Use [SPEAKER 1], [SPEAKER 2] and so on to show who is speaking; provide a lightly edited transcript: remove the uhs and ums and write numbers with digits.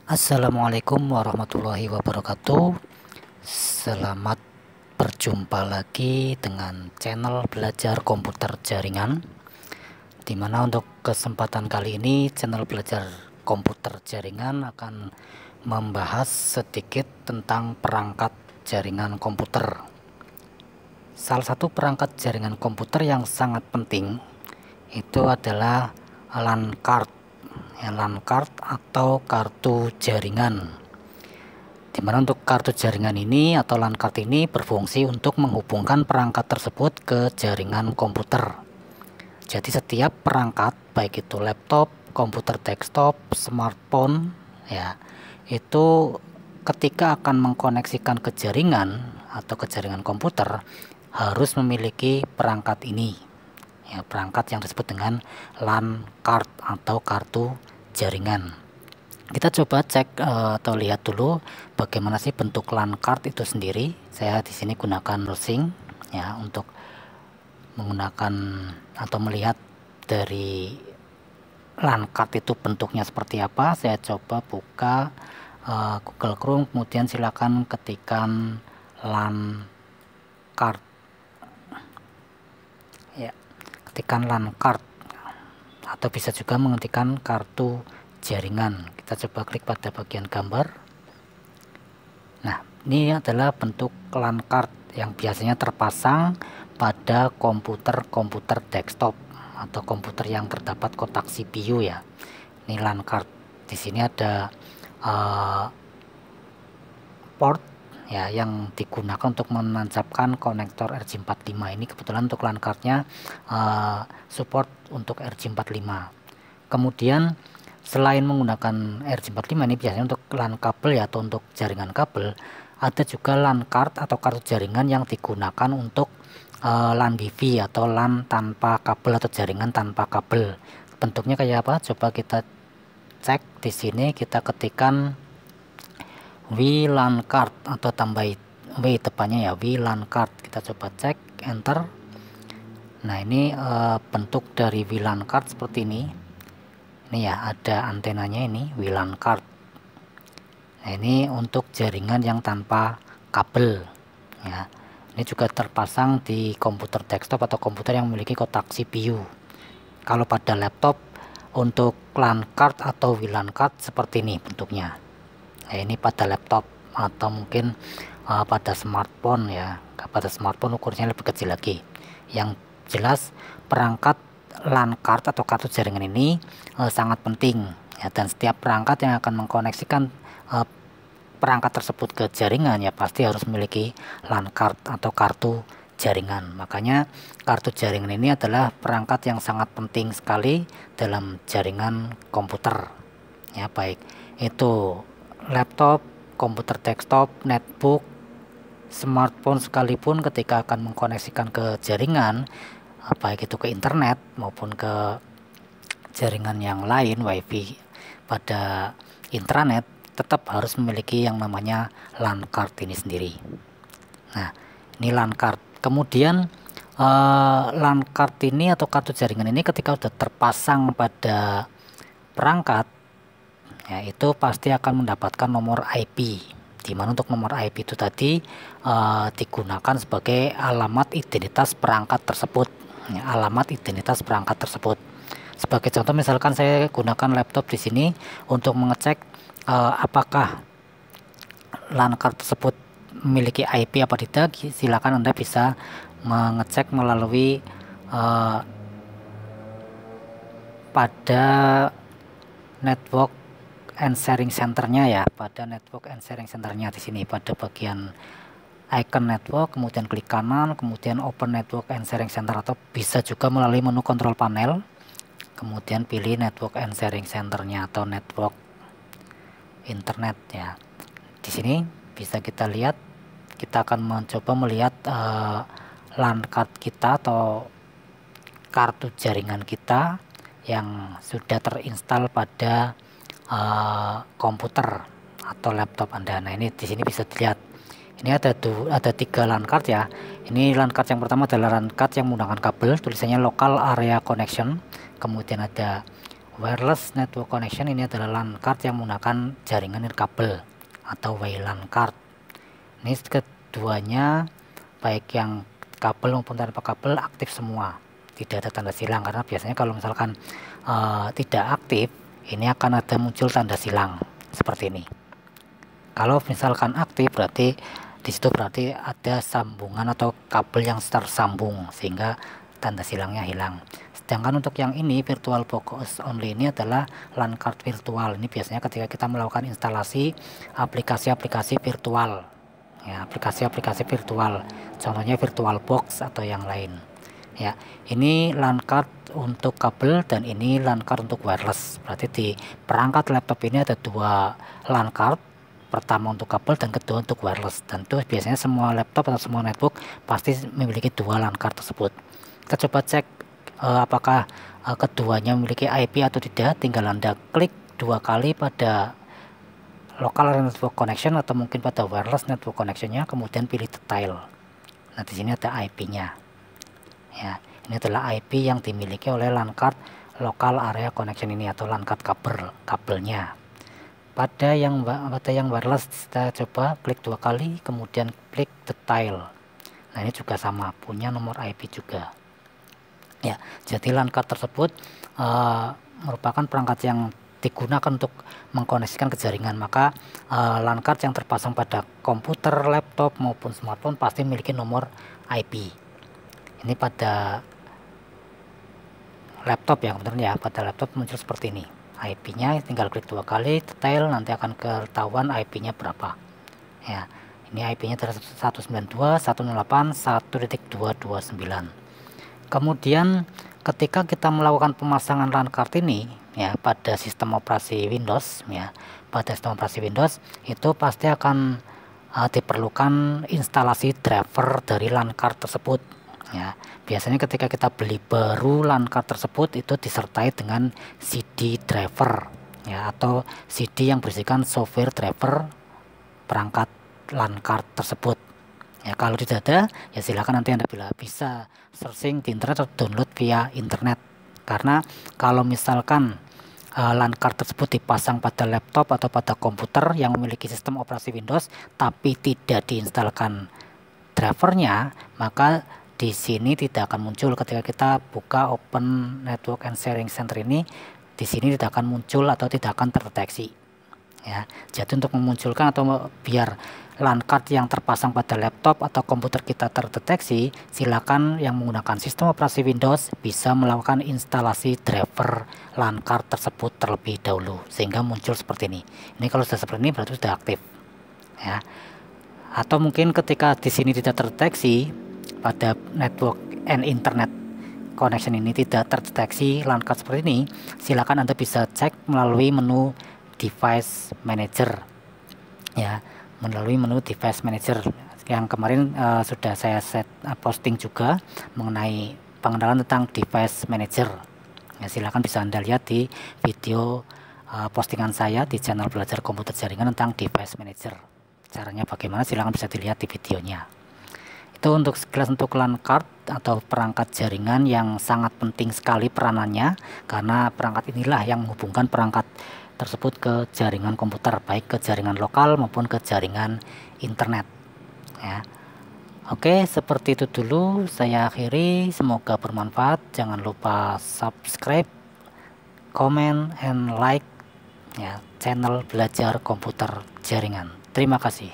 [SPEAKER 1] Assalamualaikum warahmatullahi wabarakatuh. Selamat berjumpa lagi dengan channel belajar komputer jaringan, dimana untuk kesempatan kali ini channel belajar komputer jaringan akan membahas sedikit tentang perangkat jaringan komputer. Salah satu perangkat jaringan komputer yang sangat penting itu adalah LAN card, LAN card atau kartu jaringan, dimana untuk kartu jaringan ini atau LAN card ini berfungsi untuk menghubungkan perangkat tersebut ke jaringan komputer. Jadi setiap perangkat, baik itu laptop, komputer desktop, smartphone ya, itu ketika akan mengkoneksikan ke jaringan atau ke jaringan komputer harus memiliki perangkat ini ya, perangkat yang disebut dengan LAN card atau kartu jaringan. Kita coba cek atau lihat dulu bagaimana sih bentuk LAN card itu sendiri. Saya di sini gunakan browsing ya untuk menggunakan atau melihat dari LAN card itu bentuknya seperti apa. Saya coba buka Google Chrome, kemudian silakan ketikkan LAN card ya, ketikkan LAN card atau bisa juga mengetikkan kartu jaringan. Kita coba klik pada bagian gambar. Nah, ini adalah bentuk LAN card yang biasanya terpasang pada komputer desktop atau komputer yang terdapat kotak CPU ya. Ini LAN card. Di sini ada port ya yang digunakan untuk menancapkan konektor RJ45. Ini kebetulan untuk LAN cardnya support untuk RJ45. Kemudian selain menggunakan RJ45 ini biasanya untuk LAN kabel ya, atau untuk jaringan kabel, ada juga LAN card atau kartu jaringan yang digunakan untuk LAN wifi atau LAN tanpa kabel atau jaringan tanpa kabel. Bentuknya kayak apa? Coba kita cek di sini, kita ketikkan WLAN card atau tambah W depannya ya, WLAN card. Kita coba cek, enter. Nah, ini bentuk dari WLAN card seperti ini. Ini ya, ada antenanya ini, WLAN card. Nah, ini untuk jaringan yang tanpa kabel ya. Ini juga terpasang di komputer desktop atau komputer yang memiliki kotak CPU. Kalau pada laptop untuk LAN card atau WLAN card seperti ini bentuknya. Nah, ini pada laptop atau mungkin pada smartphone ya. Pada smartphone ukurannya lebih kecil lagi. Yang jelas perangkat LAN card atau kartu jaringan ini sangat penting ya, dan setiap perangkat yang akan mengkoneksikan perangkat tersebut ke jaringan ya pasti harus memiliki LAN card atau kartu jaringan. Makanya kartu jaringan ini adalah perangkat yang sangat penting sekali dalam jaringan komputer ya, baik itu laptop, komputer desktop, netbook, smartphone sekalipun ketika akan mengkoneksikan ke jaringan, baik itu ke internet maupun ke jaringan yang lain, wifi pada intranet, tetap harus memiliki yang namanya LAN card ini sendiri. Nah, ini LAN card. Kemudian LAN card ini atau kartu jaringan ini ketika sudah terpasang pada perangkat ya, itu pasti akan mendapatkan nomor IP, dimana untuk nomor IP itu tadi digunakan sebagai alamat identitas perangkat tersebut ya, alamat identitas perangkat tersebut. Sebagai contoh, misalkan saya gunakan laptop di sini untuk mengecek apakah LAN card tersebut memiliki IP apa tidak, silakan Anda bisa mengecek melalui pada network and sharing centernya ya, pada network and sharing centernya di sini pada bagian icon network, kemudian klik kanan, kemudian open network and sharing center, atau bisa juga melalui menu control panel, kemudian pilih network and sharing centernya atau network internet ya. Di sini bisa kita lihat, kita akan mencoba melihat LAN card kita atau kartu jaringan kita yang sudah terinstal pada komputer atau laptop Anda. Nah, ini di sini bisa dilihat. Ini ada 3 LAN card ya. Ini LAN card yang pertama adalah LAN card yang menggunakan kabel, tulisannya local area connection. Kemudian ada Wireless network connection ini adalah LAN card yang menggunakan jaringan nirkabel atau WLAN card. Ini keduanya baik yang kabel maupun tanpa kabel aktif semua, tidak ada tanda silang, karena biasanya kalau misalkan tidak aktif ini akan ada muncul tanda silang seperti ini. Kalau misalkan aktif berarti di situ berarti ada sambungan atau kabel yang tersambung sehingga tanda silangnya hilang. Sedangkan untuk yang ini virtual box only ini adalah LAN card virtual. Ini biasanya ketika kita melakukan instalasi aplikasi-aplikasi virtual, ya, aplikasi-aplikasi virtual, contohnya virtual box atau yang lain. Ya, ini LAN card untuk kabel dan ini LAN card untuk wireless. Berarti di perangkat laptop ini ada dua LAN card, pertama untuk kabel dan kedua untuk wireless. Dan itu biasanya semua laptop atau semua netbook pasti memiliki dua LAN card tersebut. Kita coba cek apakah keduanya memiliki IP atau tidak. Tinggal Anda klik dua kali pada local network connection atau mungkin pada wireless network connectionnya, kemudian pilih detail. Nah, di sini ada IP-nya. Ya, ini adalah IP yang dimiliki oleh LAN card local area connection ini atau LAN card kabelnya. Pada yang wireless kita coba klik dua kali, kemudian klik detail. Nah, ini juga sama, punya nomor IP juga. Ya, jadi LAN card tersebut merupakan perangkat yang digunakan untuk mengkoneksikan ke jaringan. Maka LAN card yang terpasang pada komputer, laptop maupun smartphone pasti memiliki nomor IP. Ini pada laptop ya, kebetulan ya, pada laptop muncul seperti ini. IP-nya tinggal klik dua kali detail, nanti akan ketahuan IP-nya berapa. Ya, ini IP-nya 192.168.1.229. Kemudian ketika kita melakukan pemasangan LAN card ini ya pada sistem operasi Windows, ya pada sistem operasi Windows itu pasti akan diperlukan instalasi driver dari LAN card tersebut. Ya, biasanya ketika kita beli baru LAN card tersebut itu disertai dengan CD driver, ya, atau CD yang berisikan software driver perangkat LAN card tersebut. Ya, kalau tidak ada, ya silakan nanti Anda bisa searching di internet atau download via internet. Karena kalau misalkan LAN card tersebut dipasang pada laptop atau pada komputer yang memiliki sistem operasi Windows tapi tidak diinstalkan drivernya, maka di sini tidak akan muncul ketika kita buka Open Network and Sharing Center ini. Di sini tidak akan muncul atau tidak akan terdeteksi. Ya, jadi untuk memunculkan atau biar LAN card yang terpasang pada laptop atau komputer kita terdeteksi, silakan yang menggunakan sistem operasi Windows bisa melakukan instalasi driver LAN card tersebut terlebih dahulu sehingga muncul seperti ini. Ini kalau sudah seperti ini berarti sudah aktif. Ya. Atau mungkin ketika di sini tidak terdeteksi pada network and internet connection ini tidak terdeteksi LAN card seperti ini, silakan Anda bisa cek melalui menu device manager, ya, melalui menu device manager yang kemarin sudah saya posting juga mengenai pengenalan tentang device manager. Ya, silakan bisa Anda lihat di video postingan saya di channel belajar komputer jaringan tentang device manager. Caranya bagaimana silakan bisa dilihat di videonya. Itu untuk sekilas untuk LAN card atau perangkat jaringan yang sangat penting sekali peranannya, karena perangkat inilah yang menghubungkan perangkat tersebut ke jaringan komputer, baik ke jaringan lokal maupun ke jaringan internet. Ya. Oke, seperti itu dulu saya akhiri, semoga bermanfaat. Jangan lupa subscribe, comment, and like ya channel belajar komputer jaringan. Terima kasih.